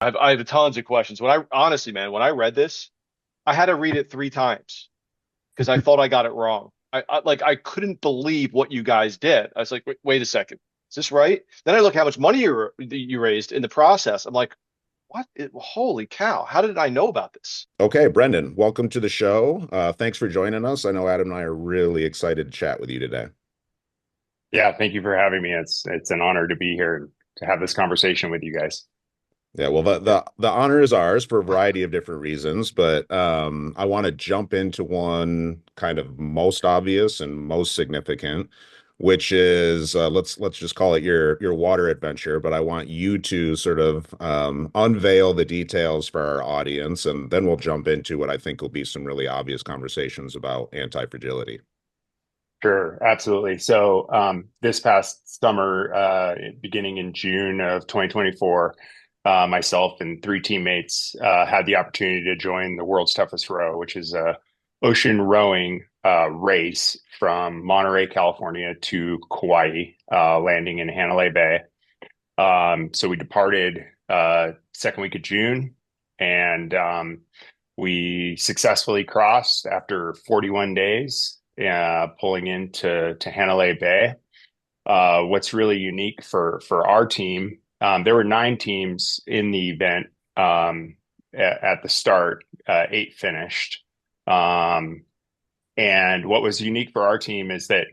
I have tons of questions. When I honestly, man, when I read this, I had to read it 3 times because I thought I got it wrong. I couldn't believe what you guys did. I was like, wait a second, is this right? Then I look how much money you raised in the process. I'm like, what? Holy cow! How did I know about this? Okay, Brendan, welcome to the show. Thanks for joining us. I know Adam and I are really excited to chat with you today. Yeah, thank you for having me. It's an honor to be here to have this conversation with you guys. Yeah, well, the honor is ours for a variety of different reasons, but I want to jump into one kind of most obvious and most significant, which is let's just call it your water adventure. But I want you to sort of unveil the details for our audience, and then we'll jump into what I think will be some really obvious conversations about anti-fragility. Sure, absolutely. So this past summer, beginning in June of 2024, myself and three teammates had the opportunity to join the world's toughest row, which is a ocean rowing race from Monterey, California to Kauai, landing in Hanalei Bay. So we departed second week of June, and we successfully crossed after 41 days, pulling into Hanalei Bay. What's really unique for our team, there were 9 teams in the event at the start, 8 finished. And what was unique for our team is that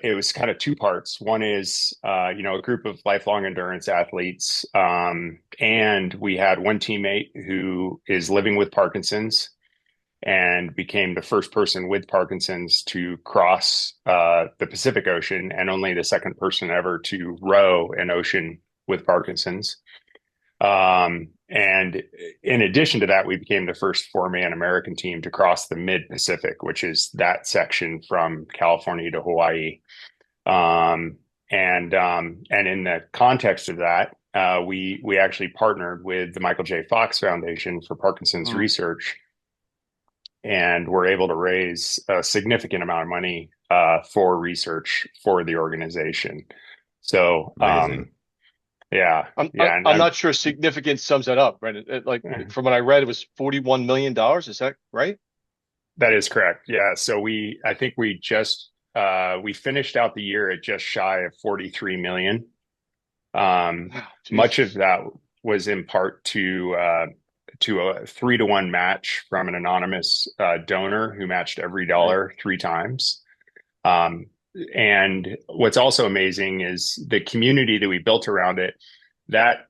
it was kind of 2 parts. One is, a group of lifelong endurance athletes. And we had one teammate who is living with Parkinson's and became the first person with Parkinson's to cross the Pacific Ocean, and only the second person ever to row an ocean with Parkinson's. And in addition to that, we became the first 4-man American team to cross the Mid-Pacific, which is that section from California to Hawaii. And in the context of that, we actually partnered with the Michael J. Fox Foundation for Parkinson's Mm, research, and were able to raise a significant amount of money for research for the organization. So, Amazing. yeah, I'm I, yeah, and I'm not sure significance sums that up, Brendan. Like from what I read, it was $41 million. Is that right? that is correct. Yeah, so I think we finished out the year at just shy of 43 million. Wow, Much of Jesus. that was in part to a 3-to-1 match from an anonymous donor who matched every Right. dollar 3 times. Um, and what's also amazing is the community that we built around it. That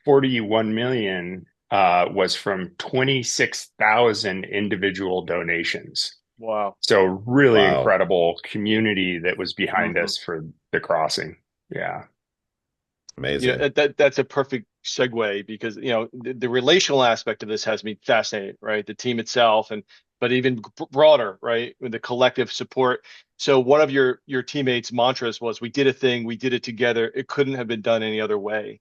41 million was from 26,000 individual donations. Wow. So really Wow. incredible community that was behind Hmm. us for the crossing. Yeah. Amazing. That's a perfect segue because the relational aspect of this has me fascinated, right? The team itself, and but even broader, right? With the collective support. So one of your teammates' mantras was, "We did a thing, we did it together. It couldn't have been done any other way."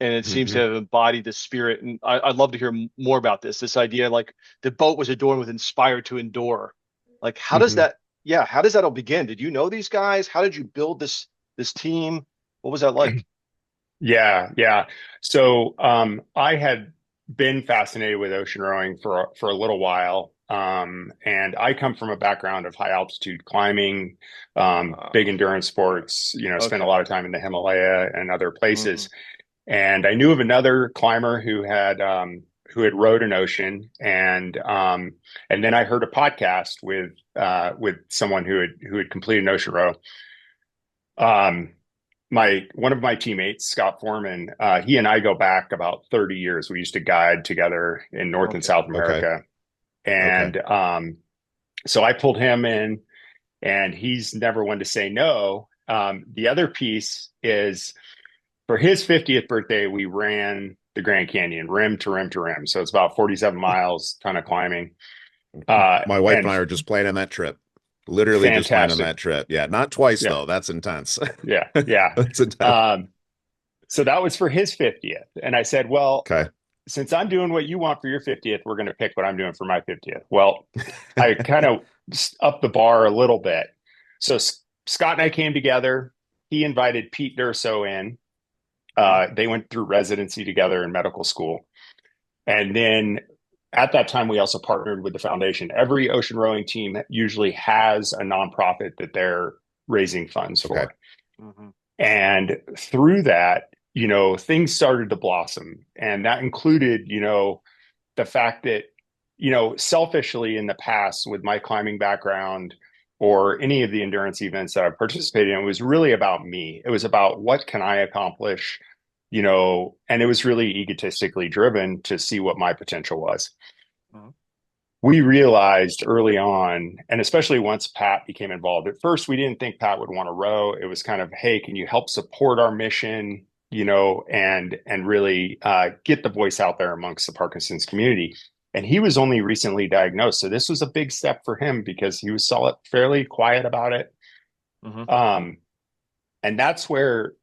And it seems to Mhm. have embodied the spirit. And I'd love to hear more about this idea, like the boat was adorned with inspired to endure. Like, how does Mhm. that, yeah, how does that all begin? Did you know these guys? How did you build this team? What was that like? Yeah, yeah. So I had been fascinated with ocean rowing for a little while. And I come from a background of high altitude climbing, big Uh, endurance sports, spent a okay. lot of time in the Himalaya and other Hmm. places. And I knew of another climber who had rowed an ocean, and then I heard a podcast with someone who had completed an ocean row. Um, my One of my teammates, Scott Foreman, he and I go back about 30 years. We used to guide together in North and Okay. South Okay. America. Okay. And so I pulled him in, and he's never one to say no. The other piece is for his 50th birthday, we ran the Grand Canyon rim to rim to rim. So it's about 47 miles, ton of climbing. My wife and And I are just planning that trip. Literally just planning fantastic. that trip. Yeah, not twice Yeah, though. That's intense. yeah, yeah. That's intense. Um, so that was for his 50th. And I said, well, Okay. since I'm doing what you want for your 50th, we're going to pick what I'm doing for my 50th. Well, I kind of upped the bar a little bit. So Scott and I came together. He invited Pete Durso in, They went through residency together in medical school. And then at that time, we also partnered with the foundation. Every ocean rowing team usually has a nonprofit that they're raising funds Okay. for. And through that, things started to blossom. And that included, the fact that, selfishly in the past with my climbing background or any of the endurance events that I participated in, it was really about me. It was about what can I accomplish, and it was really egotistically driven to see what my potential was. We realized early on, and especially once Pat became involved, at first we didn't think Pat would want to row. It was kind of, hey, can you help support our mission, and really get the voice out there amongst the Parkinson's community. And he was only recently diagnosed, so this was a big step for him because he was fairly quiet about it. And that's where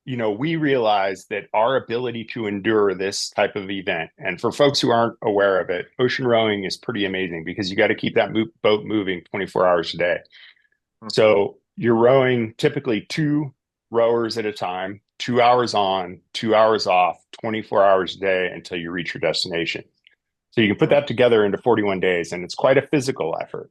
we realized that our ability to endure this type of event, and for folks who aren't aware of it, ocean rowing is pretty amazing because you got to keep that boat moving 24 hours a day. So you're rowing typically 2 rowers at a time, 2 hours on, 2 hours off, 24 hours a day until you reach your destination. So you can put that together into 41 days, and it's quite a physical effort.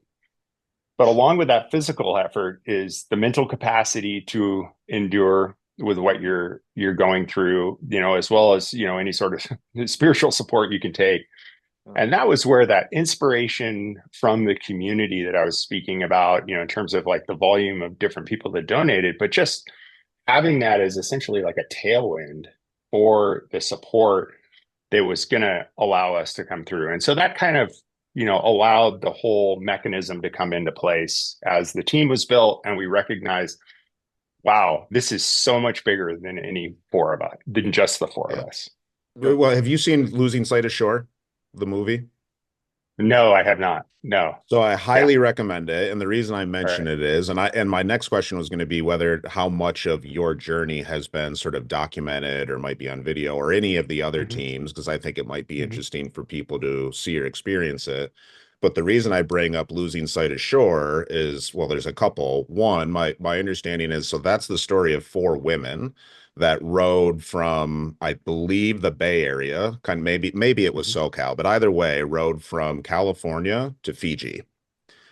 But along with that physical effort is the mental capacity to endure with what you're going through, as well as, any sort of spiritual support you can take. And that was where that inspiration from the community that I was speaking about, in terms of like the volume of different people that donated, but just having that as essentially like a tailwind for the support that was going to allow us to come through. And so that kind of, allowed the whole mechanism to come into place as the team was built, and we recognized, wow, this is so much bigger than any 4 of us, than just the 4 of us. Well, have you seen Losing Sight of Shore, the movie? No, I have not. No. So I highly recommend it. And the reason I mention Right. it is, and my next question was going to be how much of your journey has been sort of documented or might be on video or any of the other teams, because I think it might be interesting for people to see or experience it. But the reason I bring up Losing Sight of Shore is, well, there's a couple. One, my understanding is, so that's the story of 4 women that rode from, I believe, the Bay Area, kind of maybe it was SoCal, but either way, rode from California to Fiji.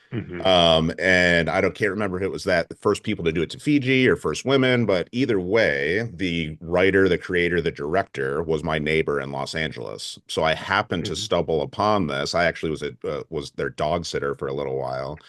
And can't remember if it was the first people to do it to Fiji or first women, but either way, the writer, the creator, the director was my neighbor in Los Angeles. So I happened to stumble upon this. I actually was their dog sitter for a little while.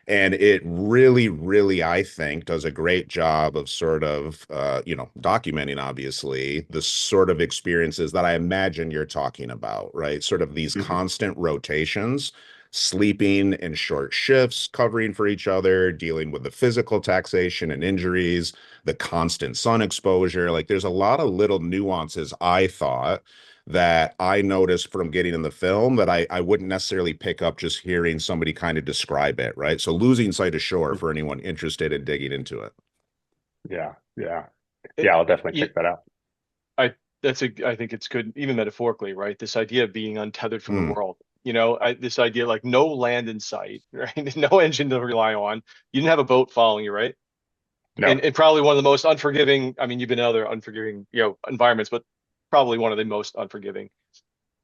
And it really, really, I think, does a great job of sort of, documenting, obviously, the sort of experiences that I imagine you're talking about, right? Sort of these constant rotations, sleeping in short shifts, covering for each other, dealing with the physical taxation and injuries, the constant sun exposure. Like there's a lot of little nuances, I thought, that I noticed from getting in the film that I wouldn't necessarily pick up just hearing somebody kind of describe it, right? So Losing Sight of Shore for anyone interested in digging into it. Yeah. I'll definitely check that out. I think it's good, even metaphorically, right? This idea of being untethered from the world. This idea like no land in sight, right? No engine to rely on. You didn't have a boat following you, right? No. And probably one of the most unforgiving. I mean, you've been in other unforgiving, environments, but probably one of the most unforgiving.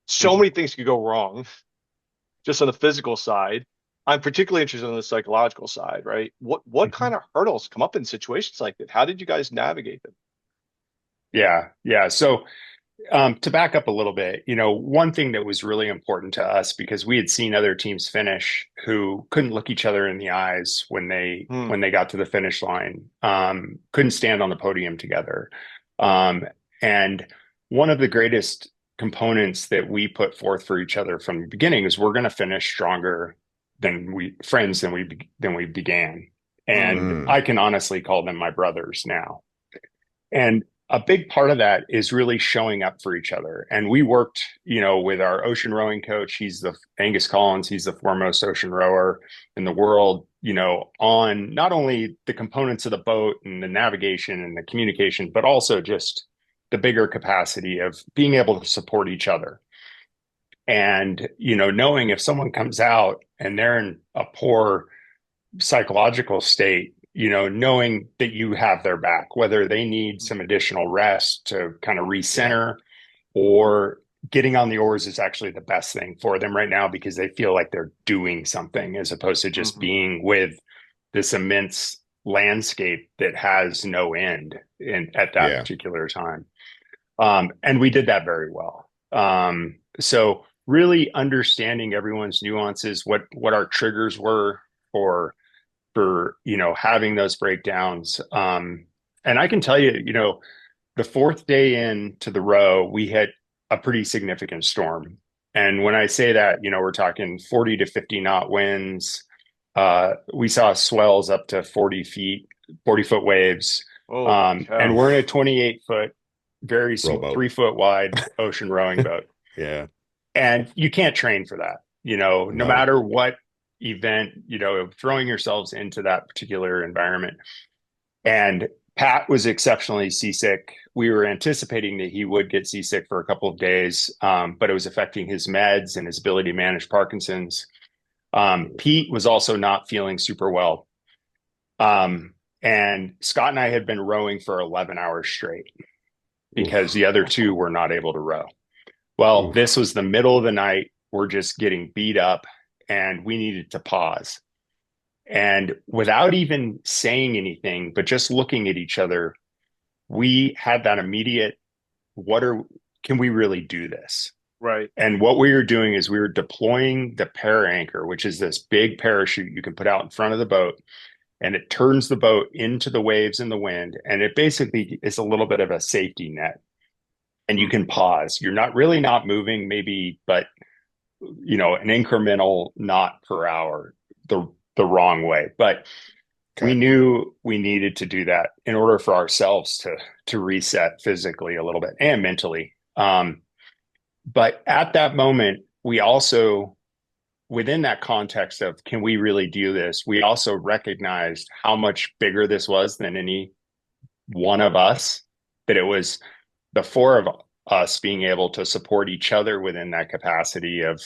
So many things could go wrong just on the physical side. I'm particularly interested on the psychological side, right? What kind of hurdles come up in situations like that? How did you guys navigate them? Yeah. So to back up a little bit, one thing that was really important to us, because we had seen other teams finish who couldn't look each other in the eyes when they got to the finish line, couldn't stand on the podium together. And one of the greatest components that we put forth for each other from the beginning is we're going to finish stronger than we began. And I can honestly call them my brothers now. And a big part of that is really showing up for each other. And we worked, with our ocean rowing coach. He's Angus Collins. He's the foremost ocean rower in the world, on not only the components of the boat and the navigation and the communication, but also just the bigger capacity of being able to support each other. And, knowing if someone comes out and they're in a poor psychological state, knowing that you have their back, whether they need some additional rest to kind of Yeah. recenter, or getting on the oars is actually the best thing for them right now because they feel like they're doing something as opposed to just Hmm. being with this immense landscape that has no end at that Yeah. particular time. And we did that very well. So really understanding everyone's nuances, what our triggers were for having those breakdowns. And I can tell you, the fourth day into the row, we hit a pretty significant storm. And when I say that, we're talking 40 to 50 knot winds. We saw swells up to 40 feet, 40-foot waves. Holy And cow. we're in a 28-foot, very small, Rowboat. 3-foot wide ocean rowing boat. Yeah. And you can't train for that, no No. matter what event, throwing yourselves into that particular environment. And Pat was exceptionally seasick. We were anticipating that he would get seasick for a couple of days, but it was affecting his meds and his ability to manage Parkinson's. Pete was also not feeling super well. And Scott and I had been rowing for 11 hours straight because Oof. the other two were not able to row. Well, Oof. this was the middle of the night. We're just getting beat up and we needed to pause. And without even saying anything, but just looking at each other, we had that immediate, can we really do this? Right. And what we were doing is we were deploying the para anchor, which is this big parachute you can put out in front of the boat, and it turns the boat into the waves and the wind. And it basically is a little bit of a safety net. And you can pause. You're not moving, maybe, but an incremental knot per hour the wrong way. But we Okay. knew we needed to do that in order for ourselves to reset physically a little bit and mentally. But at that moment, we also, within that context of can we really do this, we also recognized how much bigger this was than any one of us, that it was the four of us being able to support each other within that capacity of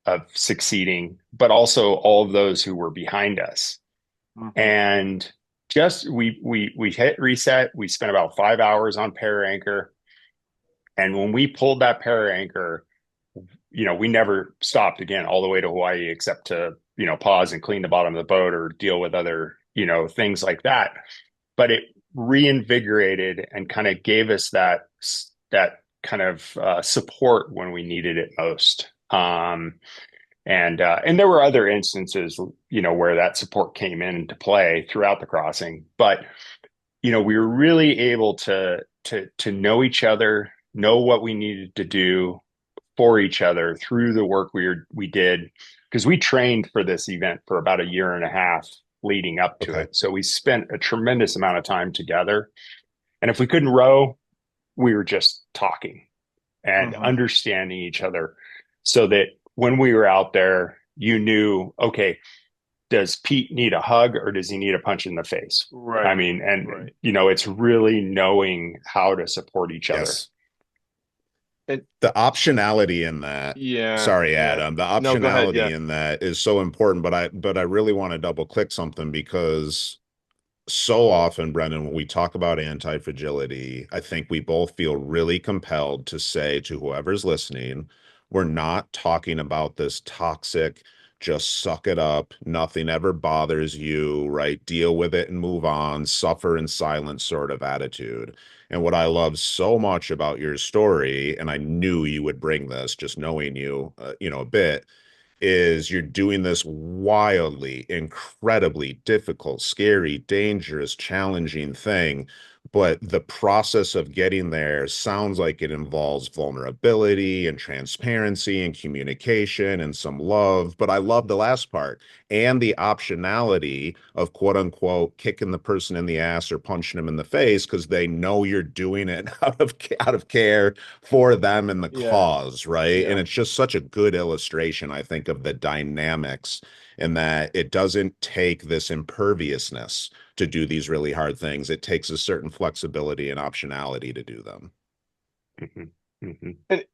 of succeeding, but also all of those who were behind us. Hmm. And just we hit reset. We spent about 5 hours on para anchor, and when we pulled that para anchor, we never stopped again all the way to Hawaii, except to pause and clean the bottom of the boat or deal with other things like that. But it reinvigorated and kind of gave us that kind of support when we needed it most. And there were other instances, where that support came into play throughout the crossing. But we were really able to know each other, know what we needed to do for each other through the work we did, because we trained for this event for about a year and a half leading up to Okay. it. So we spent a tremendous amount of time together. And if we couldn't row, we were just talking and Hmm. understanding each other so that when we were out there, you knew, okay, does Pete need a hug or does he need a punch in the face? I Right. mean, and Right. it's really knowing how to support each other. Yes. And The optionality in that, yeah, sorry, yeah. Adam, the No, go ahead. optionality Yeah. in that is so important, but I really want to double click something because so often, Brendan, when we talk about anti-fragility, I think we both feel really compelled to say to whoever's listening, we're not talking about this toxic, just suck it up, nothing ever bothers you, right? Deal with it and move on, suffer in silence sort of attitude. And what I love so much about your story, and I knew you would bring this, just knowing you, a bit, is you're doing this wildly, incredibly difficult, scary, dangerous, challenging thing. But the process of getting there sounds like it involves vulnerability and transparency and communication and some love. But I love the last part and the optionality of quote unquote kicking the person in the ass or punching them in the face because they know you're doing it out of care for them and the Yeah. cause, right? And Yeah. it's just such a good illustration, I think, of the dynamics in that it doesn't take this imperviousness to do these really hard things. It takes a certain flexibility and optionality to do them. Mm-hmm. Mm-hmm. And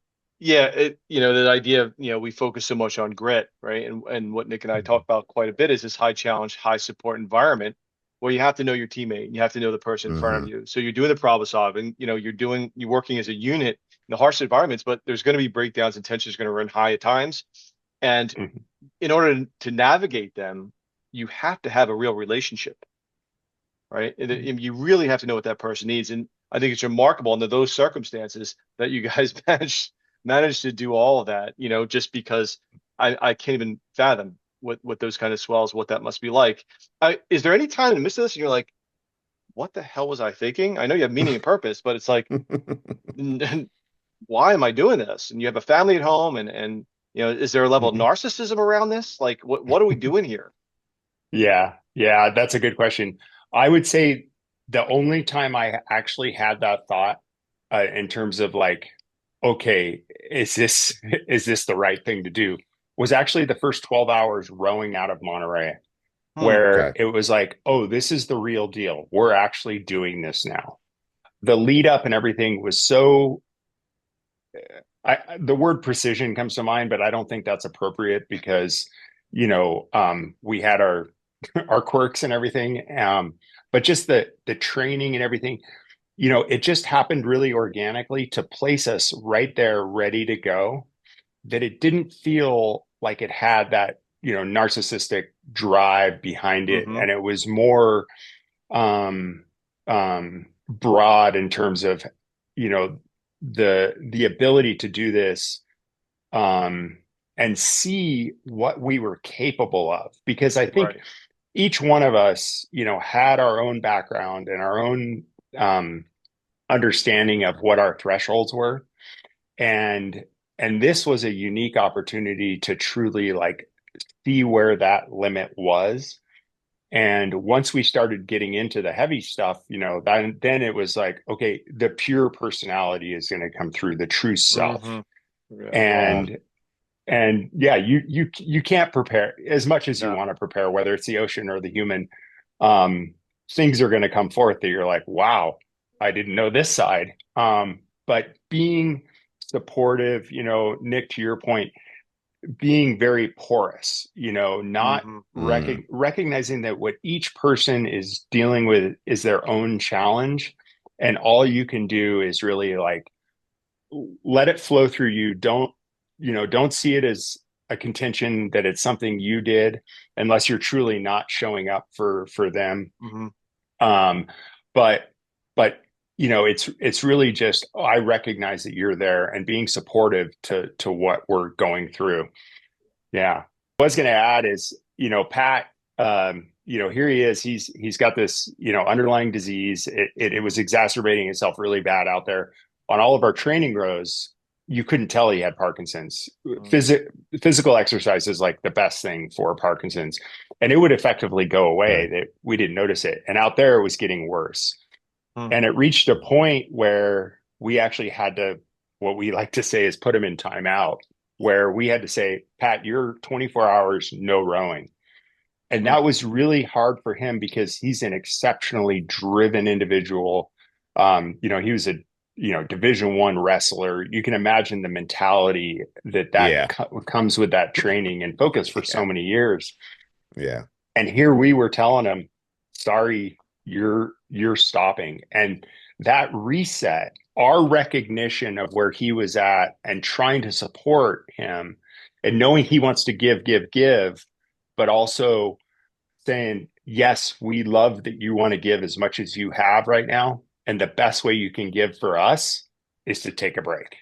Yeah, that idea of, we focus so much on grit, right? And what Nick and I talk about quite a bit is this high challenge, high support environment where you have to know your teammate and you have to know the person in front of Hmm. you. So you're doing the problem solving, you're working as a unit in the harsh environments, but there's going to be breakdowns and tensions going to run high at times. And Mhm. in order to navigate them, you have to have a real relationship, right? And you really have to know what that person needs. And I think it's remarkable under those circumstances that you guys managed to do all of that, just because I can't even fathom what those kind of swells, what that must be like. Is there any time in the midst of this and you're like, what the hell was I thinking? I know you have meaning and purpose, but it's like, why am I doing this? And you have a family at home and is there a level of Mhm. narcissism around this? Like, what are we doing here? Yeah, yeah, that's a good question. I would say the only time I actually had that thought, in terms of like, okay, is this the right thing to do, was actually the first 12 hours rowing out of Monterey, Hmm. where Okay. it was like, oh, this is the real deal. We're actually doing this now. The lead up and everything was so, the word precision comes to mind, but I don't think that's appropriate because, we had our our quirks and everything. But just the training and everything, it just happened really organically to place us right there, ready to go. That it didn't feel like it had that, narcissistic drive behind it, Hmm. and it was more um, broad in terms of, you know, the ability to do this, um, and see what we were capable of. Because I think Right. each one of us, had our own background and our own, um, understanding of what our thresholds were, and this was a unique opportunity to truly like see where that limit was. And once we started getting into the heavy stuff, then it was like, okay, the pure personality is going to come through, the true self. Hmm. Yeah. Wow. And yeah, you can't prepare as much as you No. want to prepare, whether it's the ocean or the human. Um, Things are going to come forth that you're like, wow, I didn't know this side. But being supportive, Nick, to your point, being very porous, not Hmm. Mm. recognizing that what each person is dealing with is their own challenge. And all you can do is really like let it flow through you. Don't see it as a contention that it's something you did, unless you're truly not showing up for them. Hmm. Um, but but it's really just, oh, I recognize that you're there and being supportive to what we're going through. Yeah. What I was going to add is, Pat, here he is. He's got this, underlying disease. It was exacerbating itself really bad out there. On all of our training rows, you couldn't tell he had Parkinson's. Physical exercise is like the best thing for Parkinson's, and it would effectively go away. Okay. That we didn't notice it, and out there it was getting worse. Hmm. And it reached a point where we actually had to, what we like to say is put him in timeout, where we had to say, Pat, you're 24 hours, no rowing. And Hmm. that was really hard for him because he's an exceptionally driven individual. He was a, Division I wrestler. You can imagine the mentality that Yeah. comes with that training and focus for Yeah. so many years. Yeah. And here we were telling him, sorry, you're stopping. And that reset, our recognition of where he was at and trying to support him and knowing he wants to give, but also saying, yes, we love that you want to give as much as you have right now. And the best way you can give for us is to take a break.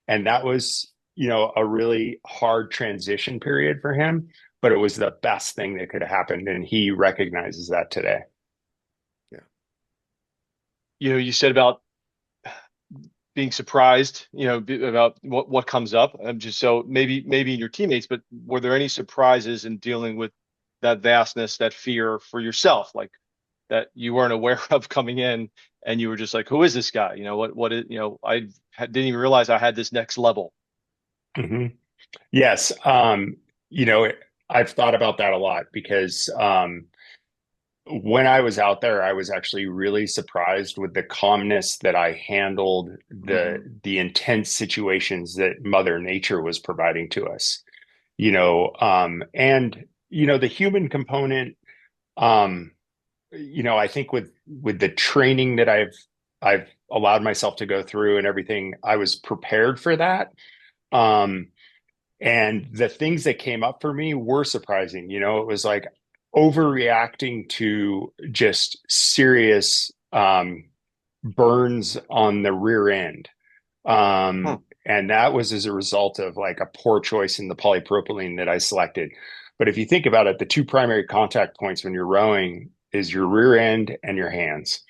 And that was, a really hard transition period for him, but it was the best thing that could have happened. And he recognizes that today. Yeah. You said about being surprised, about what comes up. I'm just so maybe in your teammates, but were there any surprises in dealing with that vastness, that fear for yourself, like that you weren't aware of coming in, and you were just like, who is this guy? What is, didn't even realize I had this next level. Mm-hmm. Yes. You know, I've thought about that a lot because, when I was out there, I was actually really surprised with the calmness that I handled Hmm. the intense situations that Mother Nature was providing to us. And the human component, um, I think with the training that I've allowed myself to go through and everything, I was prepared for that. Um, and the things that came up for me were surprising. It was like overreacting to just serious burns on the rear end. Huh. And that was as a result of like a poor choice in the polypropylene that I selected. But if you think about it, the two primary contact points when you're rowing is your rear end and your hands.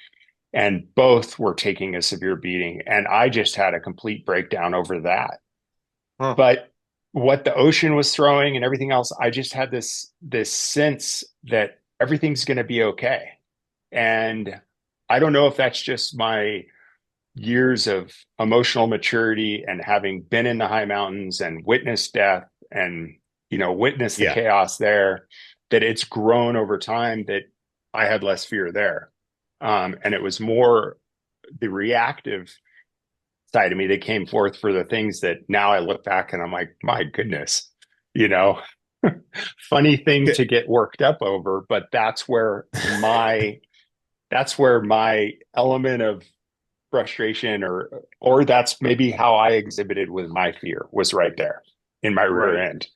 And both were taking a severe beating. And I just had a complete breakdown over that. Huh. But what the ocean was throwing and everything else, I just had this sense that everything's going to be okay. And I don't know if that's just my years of emotional maturity and having been in the high mountains and witnessed death and witnessed the Yeah. chaos there, that it's grown over time, that I had less fear there. And it was more the reactive side of me that came forth for the things that now I look back and I'm like, my goodness, you know, funny thing Yeah. to get worked up over, but that's where my element of frustration, or that's maybe how I exhibited with my fear, was right there in my rear Right. end.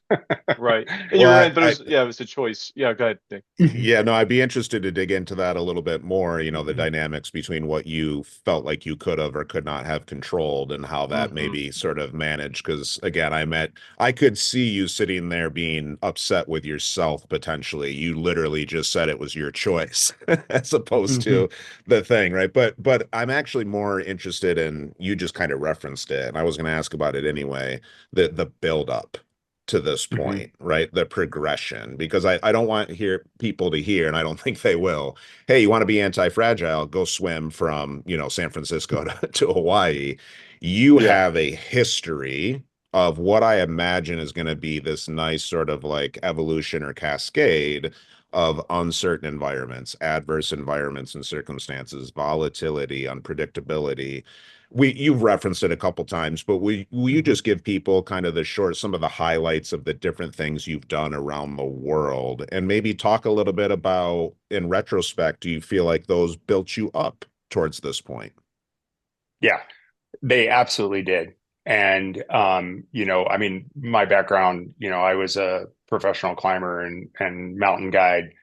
Right. And Well, you're right, but I it was a choice. Yeah, go ahead, Nick. Yeah, no, I'd be interested to dig into that a little bit more, the dynamics between what you felt like you could have or could not have controlled and how that Hmm. maybe sort of managed. Because again, I could see you sitting there being upset with yourself potentially. You literally just said it was your choice as opposed to the thing, right? But I'm actually more interested in, you just kind of referenced it, and I was going to ask about it anyway, the build up to this point, right? The progression, because I don't want people to hear, and I don't think they will. Hey, you want to be anti-fragile? Go swim from, San Francisco to Hawaii. You Yeah. have a history of what I imagine is going to be this nice sort of like evolution or cascade of uncertain environments, adverse environments and circumstances, volatility, unpredictability. You've referenced it a couple times, but will you just give people kind of some of the highlights of the different things you've done around the world, and maybe talk a little bit about, in retrospect, do you feel like those built you up towards this point? Yeah, they absolutely did. And I mean, my background, I was a professional climber and mountain guide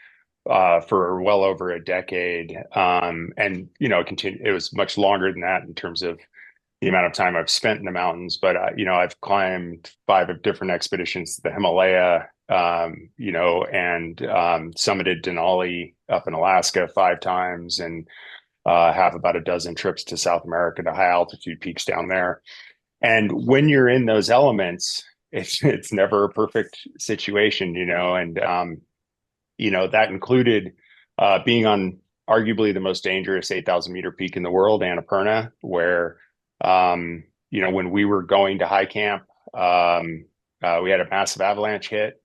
for well over a decade. And it was much longer than that in terms of the amount of time I've spent in the mountains. But I've climbed 5 different expeditions to the Himalaya, and summited Denali up in Alaska 5 times, and have about a dozen trips to South America to high altitude peaks down there. And when you're in those elements, it's never a perfect situation, and that included being on arguably the most dangerous 8,000-meter peak in the world, Annapurna, where when we were going to high camp, we had a massive avalanche hit.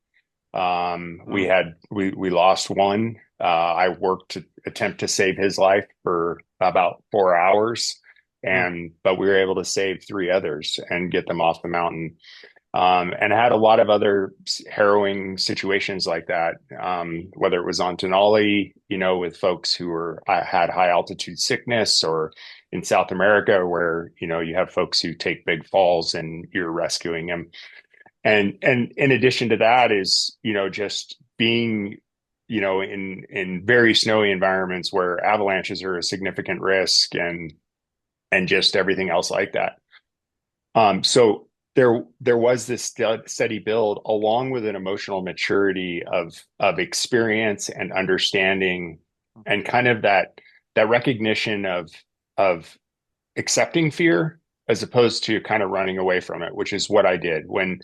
Hmm. We lost one. I worked to attempt to save his life for about 4 hours, Hmm. but we were able to save 3 others and get them off the mountain. And had a lot of other harrowing situations like that, whether it was on Denali, with folks who had high altitude sickness, or in South America where you have folks who take big falls and you're rescuing them. And in addition to that is just being in very snowy environments where avalanches are a significant risk, and just everything else like that. So there was this steady build, along with an emotional maturity of experience and understanding, and kind of that recognition of accepting fear as opposed to kind of running away from it, which is what I did when,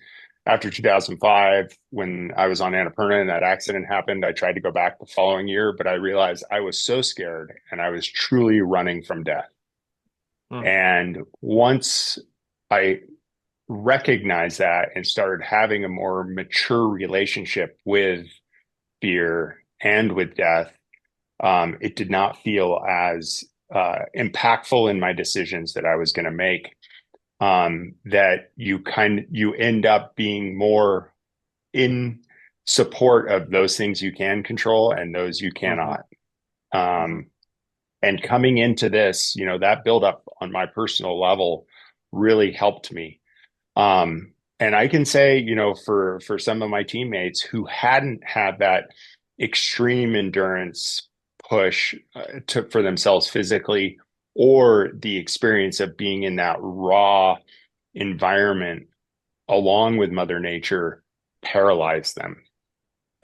after 2005, when I was on Annapurna and that accident happened. I tried to go back the following year, but I realized I was so scared and I was truly running from death. Hmm. And once I recognized that and started having a more mature relationship with fear and with death, it did not feel as impactful in my decisions that I was going to make. That you end up being more in support of those things you can control and those you Hmm. cannot. Hmm. Um, and coming into this, that buildup on my personal level really helped me. And I can say, for some of my teammates who hadn't had that extreme endurance push for themselves physically, or the experience of being in that raw environment along with Mother Nature, paralyzed them.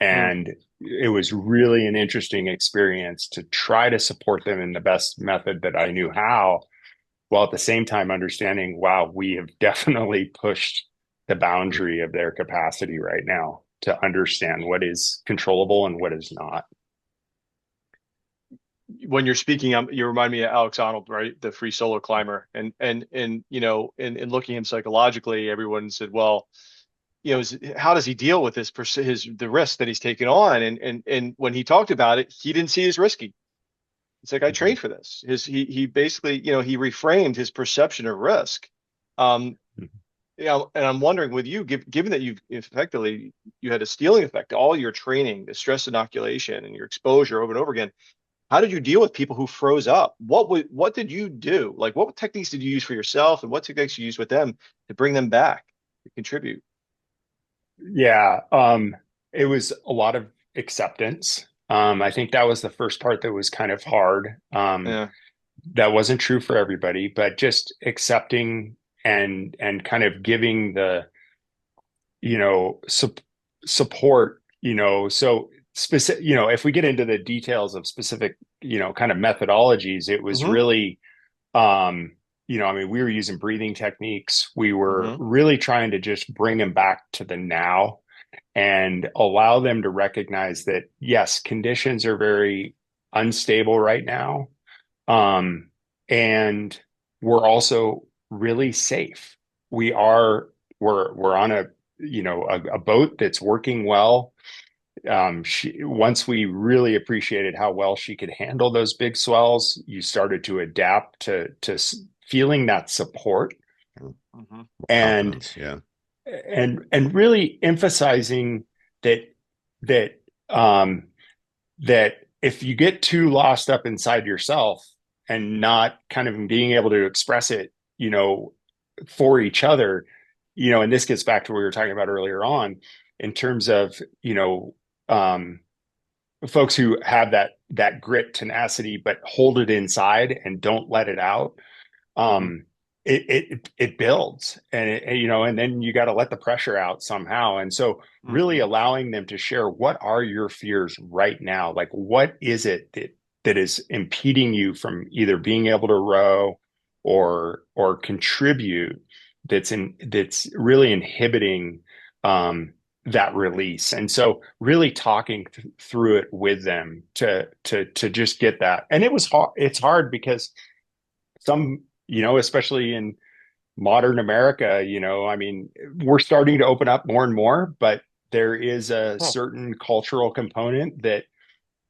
Hmm. And it was really an interesting experience to try to support them in the best method that I knew how, while at the same time understanding, wow, we have definitely pushed the boundary of their capacity right now to understand what is controllable and what is not. When you're speaking, you remind me of Alex Honnold, right? The free solo climber. And in looking at him psychologically, everyone said, well, how does he deal with the risk that he's taken on? And when he talked about it, he didn't see it as risky. It's like, I Mhm. trained for this. He basically, he reframed his perception of risk. Um, and I'm wondering with you, given that you had a stealing effect, all your training, the stress inoculation, and your exposure over and over again. How did you deal with people who froze up? What did you do? Like, what techniques did you use for yourself, and what techniques you use with them to bring them back to contribute? Yeah, it was a lot of acceptance. I think that was the first part that was kind of hard. Yeah. That wasn't true for everybody, but just accepting and kind of giving the you know su support. So specific. If we get into the details of specific, kind of methodologies, it was Mm-hmm. really, I mean, we were using breathing techniques. We were Mm-hmm. really trying to just bring them back to the now and allow them to recognize that, yes, conditions are very unstable right now. Um, and we're also really safe. We are, we're on a boat that's working well. Once we really appreciated how well she could handle those big swells, you started to adapt to feeling that support Mm-hmm. and Confidence. Yeah. and really emphasizing that that um that if you get too lost up inside yourself and not kind of being able to express it, for each other, and this gets back to what we were talking about earlier on in terms of, um, folks who have that grit tenacity, but hold it inside and don't let it out. Mm-hmm. It builds, and then you got to let the pressure out somehow. And so really Mm-hmm. allowing them to share, what are your fears right now? Like, what is it that is impeding you from either being able to row or contribute, that's really inhibiting that release. And so really talking through it with them to just get that. And it was hard. It's hard because some, especially in modern America, I mean, we're starting to open up more and more, but there is a Huh. certain cultural component that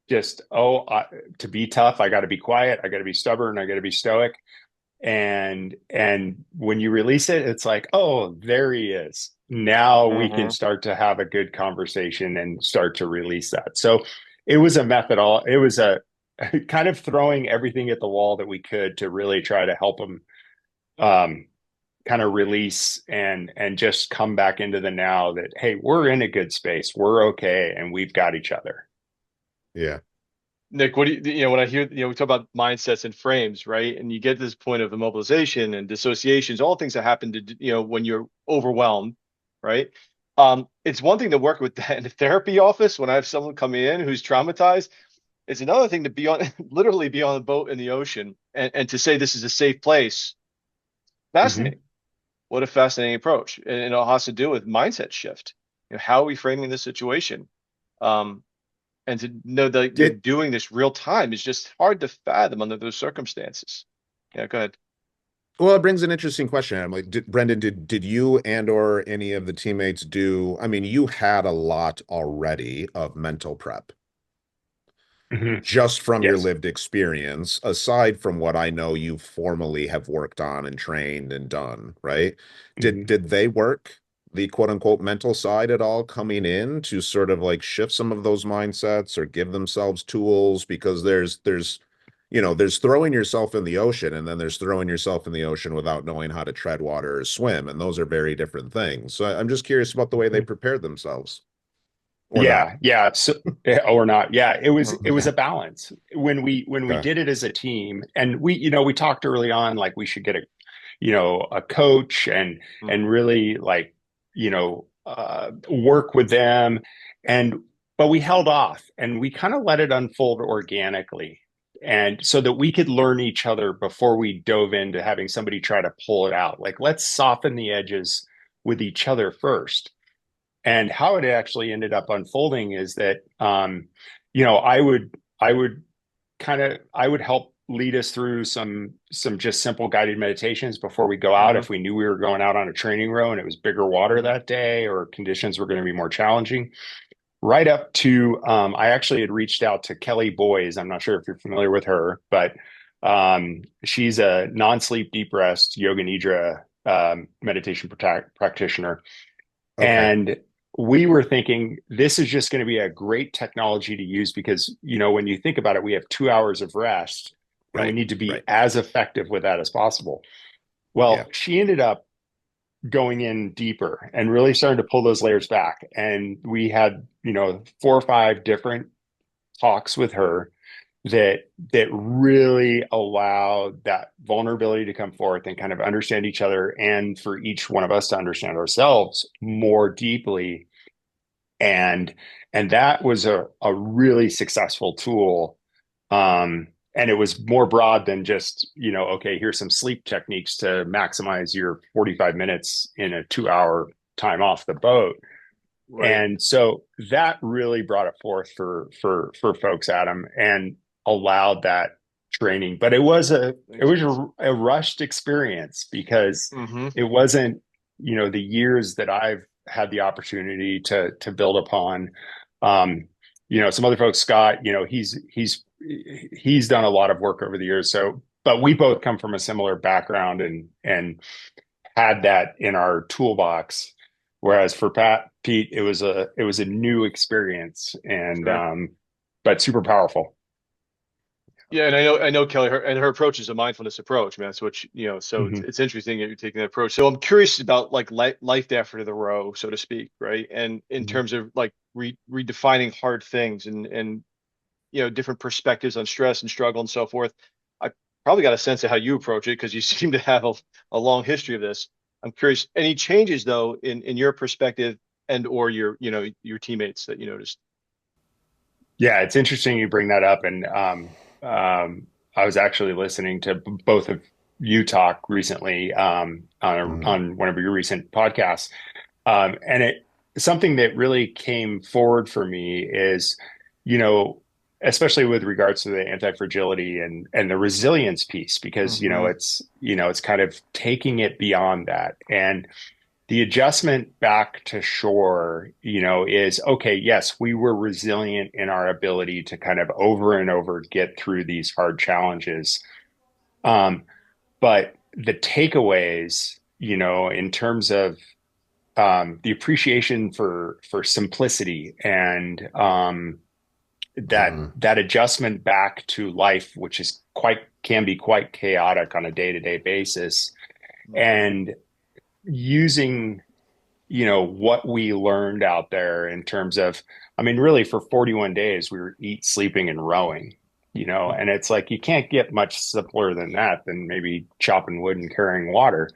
just, to be tough, I got to be quiet, I got to be stubborn, I got to be stoic. And when you release it, it's like, oh, there he is. Now we can Mm-hmm. start to have a good conversation and start to release that. So it was a method. It was a kind of throwing everything at the wall that we could to really try to help them, um, kind of release and just come back into the now, that, hey, we're in a good space, we're okay, and we've got each other. Yeah. Nick, what do when I hear, we talk about mindsets and frames, right? And you get to this point of immobilization and dissociations, all things that happen to, when you're overwhelmed, right? It's one thing to work with that in the therapy office when I have someone coming in who's traumatized. It's another thing to be on, literally be on a boat in the ocean and to say this is a safe place. Mm-hmm. Fascinating. What a fascinating approach. And it all has to do with mindset shift. How are we framing this situation? Um, and to know that you're Did doing this real time is just hard to fathom under those circumstances. Yeah, go ahead. Well, it brings an interesting question. I'm like, Brendan, did you and or any of the teammates do? I mean, you had a lot already of mental prep. Hmm. just from your Yes. lived experience, aside from what I know you formally have worked on and trained and done, right? Did Hmm. did they work the quote unquote mental side at all coming in to sort of like shift some of those mindsets or give themselves tools? Because there's throwing yourself in the ocean and then there's throwing yourself in the ocean without knowing how to tread water or swim, and those are very different things. So I'm just curious about the way they prepared themselves or not. Yeah, yeah. So, or not. Yeah, it was a Okay. balance when we did it as a team, and we talked early on like we should get a coach and really like work with them, and but we held off and we kind of let it unfold organically, and so that we could learn each other before we dove into having somebody try to pull it out. Like let's soften the edges with each other first. And how it actually ended up unfolding is that I would I would help lead us through some just simple guided meditations before we go out Mm-hmm. if we knew we were going out on a training row and it was bigger water that day or conditions were going to be more challenging. Right up to I actually had reached out to Kelly Boys. I'm not sure if you're familiar with her, but she's a non-sleep deep rest yoga nidra meditation practitioner, Okay. and we were thinking this is just going to be a great technology to use because, when you think about it, we have 2 hours of rest and we Right. need to be Right. as effective with that as possible. Yeah. Well, she ended up going in deeper and really starting to pull those layers back. And we had, 4 or 5 different talks with her that really allowed that vulnerability to come forth and kind of understand each other and for each one of us to understand ourselves more deeply, and that was a really successful tool. And it was more broad than just okay, here's some sleep techniques to maximize your 45 minutes in a 2 hour time off the boat. Right. And so that really brought it forth for folks, Adam, and allowed that training. But it Makes was sense. a rushed experience because Mm-hmm. it wasn't, the years that I've had the opportunity to build upon. Um, some other folks, Scott, he's done a lot of work over the years. So, but we both come from a similar background and had that in our toolbox. Whereas for Pete, it was a new experience and Sure. but super powerful. Yeah, and I know Kelly, her approach is a mindfulness approach, man. So which so it's Hmm. it's interesting that you're taking that approach. So I'm curious about like life after the row, so to speak, right? And in Hmm. terms of like redefining hard things and different perspectives on stress and struggle and so forth. I probably got a sense of how you approach it because you seem to have a long history of this. I'm curious, any changes though in your perspective and or your teammates that you noticed? Yeah, it's interesting you bring that up, and I was actually listening to both of you talk recently Mhm. on one of your recent podcasts, and it something that really came forward for me is, you know, especially with regards to the anti-fragility and the resilience piece, because Mm-hmm. it's kind of taking it beyond that. And the adjustment back to shore, is okay. Yes, we were resilient in our ability to kind of over and over get through these hard challenges. Um, but the takeaways, in terms of the appreciation for simplicity and that Mhm. that adjustment back to life, which is can be quite chaotic on a day-to-day basis, Mm-hmm. and using what we learned out there in terms of, I mean, really for 41 days we were eat, sleeping, and rowing, and it's like you can't get much simpler than that, than maybe chopping wood and carrying water.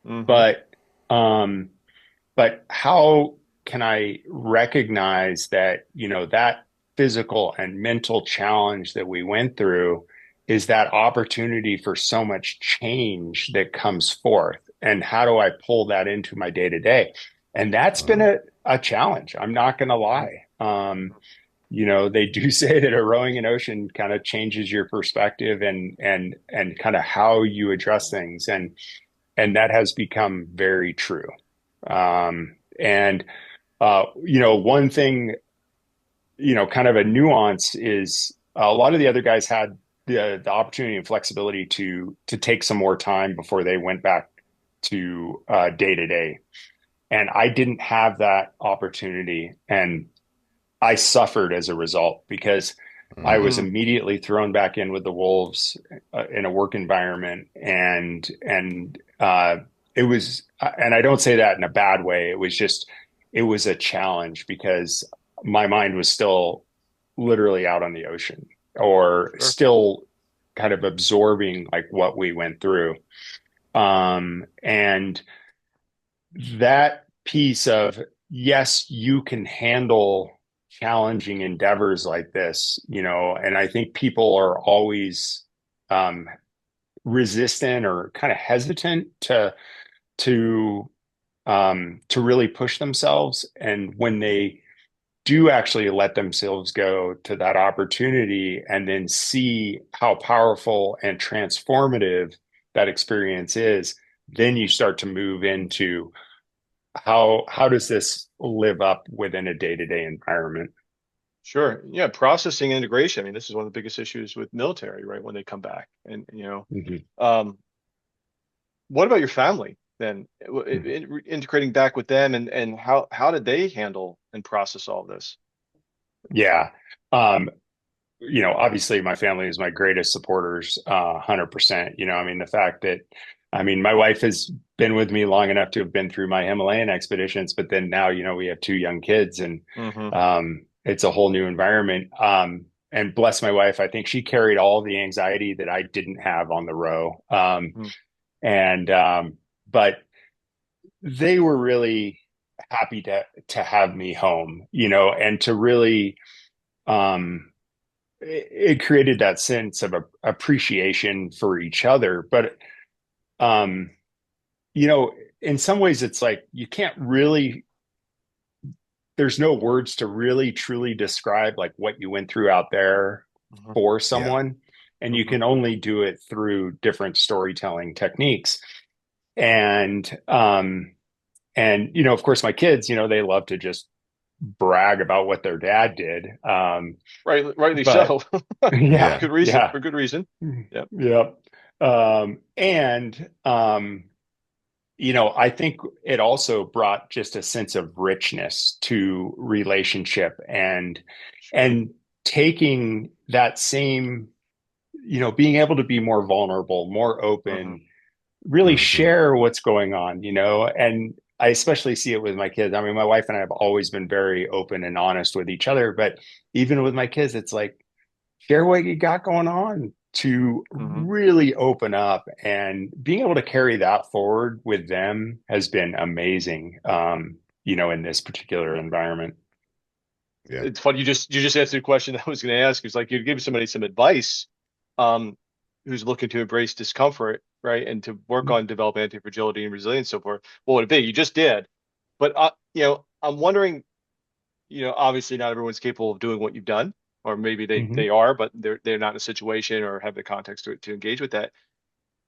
Mm-hmm. But um but how can I recognize that, that physical and mental challenge that we went through is that opportunity for so much change that comes forth? And how do I pull that into my day to day? And that's been Mhm. a challenge. I'm not going to lie. They do say that a rowing in ocean kind of changes your perspective and kind of how you address things. And that has become very true. And one thing, kind of a nuance is, A lot of the other guys had the opportunity and flexibility to take some more time before they went back to day to day. And I didn't have that opportunity. And I suffered as a result because I was Mm, immediately thrown back in with the wolves in a work environment, and it was, and I don't say that in a bad way. It was just, it was a challenge because my mind was still literally out on the ocean or sure. still kind of absorbing like what we went through. And that piece of, yes, you can handle challenging endeavors like this, and I think people are always um, resistant or kind of hesitant to to really push themselves. And when they do actually let themselves go to that opportunity and then see how powerful and transformative that experience is, then you start to move into how does this live up within a day-to-day environment? Sure. Yeah. Processing integration. I mean, this is one of the biggest issues with military, right? When they come back and, Mhm. um, what about your family then? Mhm. Integrating back with them and how did they handle and process all of this? Yeah. Um, Obviously my family is my greatest supporters, 100%. I mean, the fact that, I mean, my wife has been with me long enough to have been through my Himalayan expeditions, but then now, we have two young kids and Hmm. it's a whole new environment. And bless my wife, I think she carried all the anxiety that I didn't have on the row. And but they were really happy to have me home, and to really um it created that sense of appreciation for each other. But um you know in some ways it's like you can't really, there's no words to really truly describe like what you went through out there Hmm. for Yeah. someone, and you Hmm. can only do it through different storytelling techniques. And of course my kids, they love to just brag about what their dad did. Right, rightly But so. yeah, Yeah. Good reason, yeah, for good reason. Yep. yeah. And I think it also brought just a sense of richness to relationship, Sure. and taking that same, being able to be more vulnerable, more Hmm. open, really Hmm. share what's going on, and I especially see it with my kids. I mean, my wife and I have always been very open and honest with each other, but even with my kids, it's like, share what you got going on, to Hmm. really open up, and being able to carry that forward with them has been amazing, in this particular environment. Yeah. It's funny. You just answered a question I was going to ask. It's like you'd give somebody some advice, um, who's looking to embrace discomfort, right, and to work on develop anti-fragility and resilience, so forth. What would it be? You just did, but I'm wondering. Obviously, not everyone's capable of doing what you've done, or maybe they Mm-hmm. they are, but they're not in a situation or have the context to engage with that.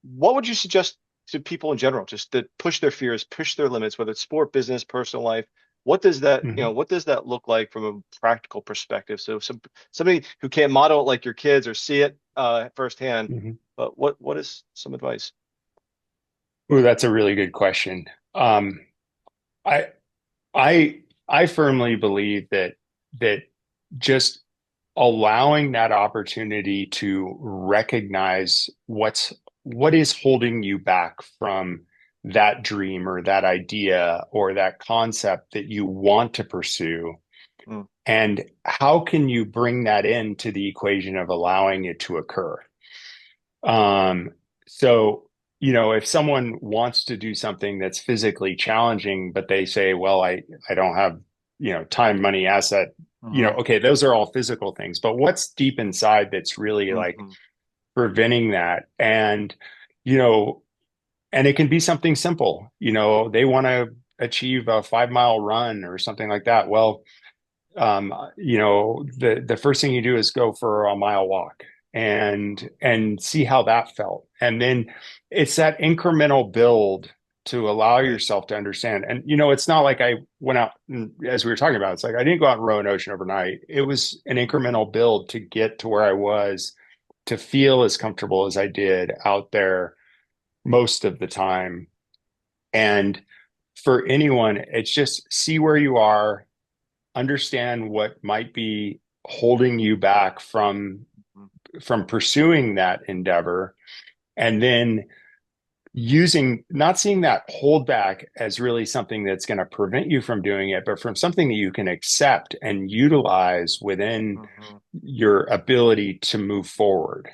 What would you suggest to people in general, just to push their fears, push their limits, whether it's sport, business, personal life? What does that, Mm-hmm. what does that look like from a practical perspective? So somebody who can't model it like your kids or see it firsthand, Mm-hmm. but what is some advice? Ooh, that's a really good question. I I I firmly believe that just allowing that opportunity to recognize what is holding you back from that dream or that idea or that concept that you want to pursue, Mm, and how can you bring that into the equation of allowing it to occur. So, if someone wants to do something that's physically challenging, but they say, well, I don't have, time, money, asset, hmm. okay, those are all physical things, but what's deep inside that's really like Hmm. preventing that? You know, and it can be something simple, they want to achieve a 5 mile run or something like that. Well, the first thing you do is go for a mile walk and see how that felt. And then it's that incremental build to allow Right. yourself to understand. And, it's not like I went out and, as we were talking about, it's like I didn't go out and row an ocean overnight. It was an incremental build to get to where I was, to feel as comfortable as I did out there most of the time. And for anyone, it's just see where you are, understand what might be holding you back from pursuing that endeavor, and then not seeing that hold back as really something that's going to prevent you from doing it, but from something that you can accept and utilize within Mhm. your ability to move forward.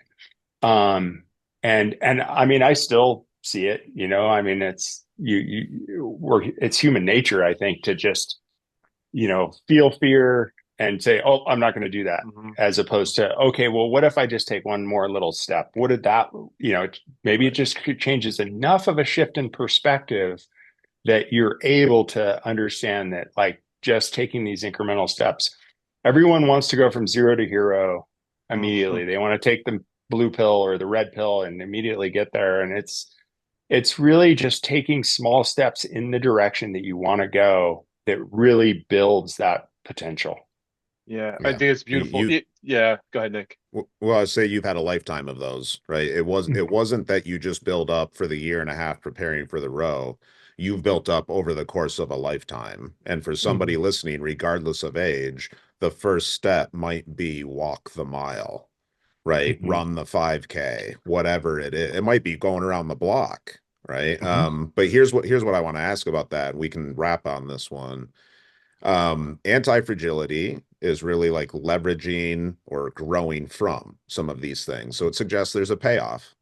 And I mean, I still see it, I mean, it's human nature, I think, to just, feel fear and say, oh, I'm not going to do that. Mhm. As opposed to, okay, well, what if I just take one more little step? What did that, maybe it Right. just changes enough of a shift in perspective that you're able to understand that, like, just taking these incremental steps. Everyone wants to go from zero to hero Mhm. immediately. They want to take the blue pill or the red pill and immediately get there. And it's really just taking small steps in the direction that you want to go that really builds that potential. Yeah, I Yeah. think it's beautiful. You, Yeah, go ahead, Nick. well, I say you've had a lifetime of those, right? It wasn't that you just build up for the year and a half preparing for the row. You've built up over the course of a lifetime. And for somebody Mhm. listening, regardless of age, the first step might be walk the mile, right? Mhm. Run the 5K, whatever it is. It might be going around the block, right? Mhm. But here's what I want to ask about that. We can wrap on this one. Anti-fragility is really like leveraging or growing from some of these things. So it suggests there's a payoff,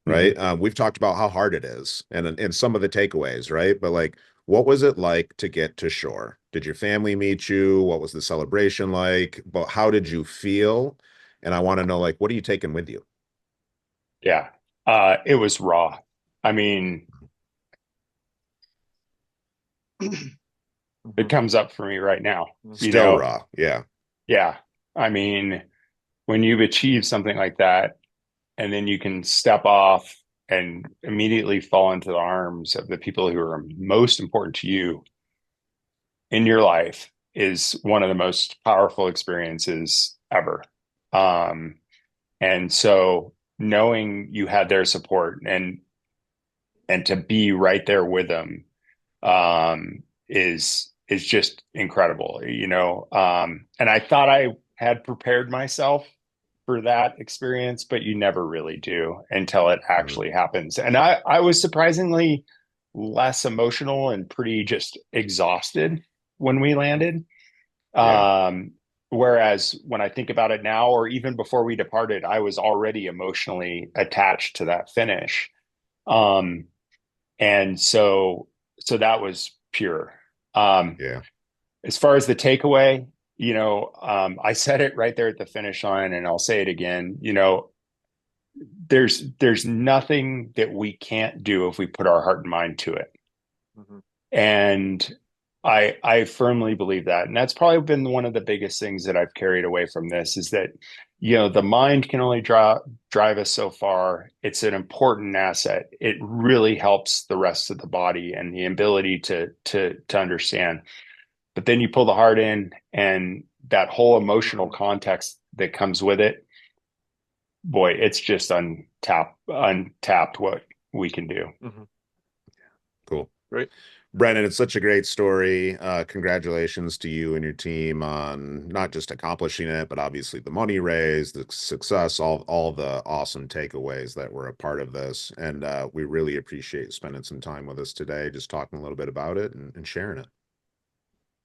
right? Mhm. We've talked about how hard it is and some of the takeaways, right? But like, what was it like to get to shore? Did your family meet you? What was the celebration like? But how did you feel? And I want to know, like, what are you taking with you? Yeah. It was raw. I mean, it Mhm. comes up for me right now, you Still know? raw. Yeah. Yeah. I mean, when you've achieved something like that, and then you can step off and immediately fall into the arms of the people who are most important to you in your life, is one of the most powerful experiences ever. Um, and so knowing you had their support and to be right there with them, is just incredible, and I thought I had prepared myself for that experience, but you never really do until it Mhm. actually happens. And I was surprisingly less emotional and pretty just exhausted when we landed. Yeah. Um, Whereas when I think about it now, or even before we departed, I was already emotionally attached to that finish. Um, and so that was pure. Um, Yeah. as far as the takeaway, I said it right there at the finish line, and I'll say it again. There's nothing that we can't do if we put our heart and mind to it. Mhm. And I firmly believe that. And that's probably been one of the biggest things that I've carried away from this, is that, the mind can only drive us so far. It's an important asset. It really helps the rest of the body and the ability to understand. But then you pull the heart in, and that whole emotional Mhm. context that comes with it, boy, it's just untapped what we can do. Mhm. Cool. Great. Brennan, it's such a great story. Congratulations to you and your team on not just accomplishing it, but obviously the money raised, the success, all the awesome takeaways that were a part of this. And we really appreciate spending some time with us today, just talking a little bit about it and sharing it.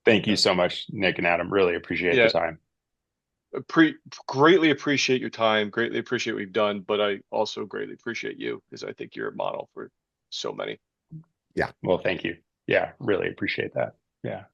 Thank you Yeah. so much, Nick and Adam. Really appreciate the Yeah. time. Greatly appreciate your time. Greatly appreciate what you've done, but I also greatly appreciate you because I think you're a model for so many. Yeah. Well, thank you. Yeah, really appreciate that. Yeah.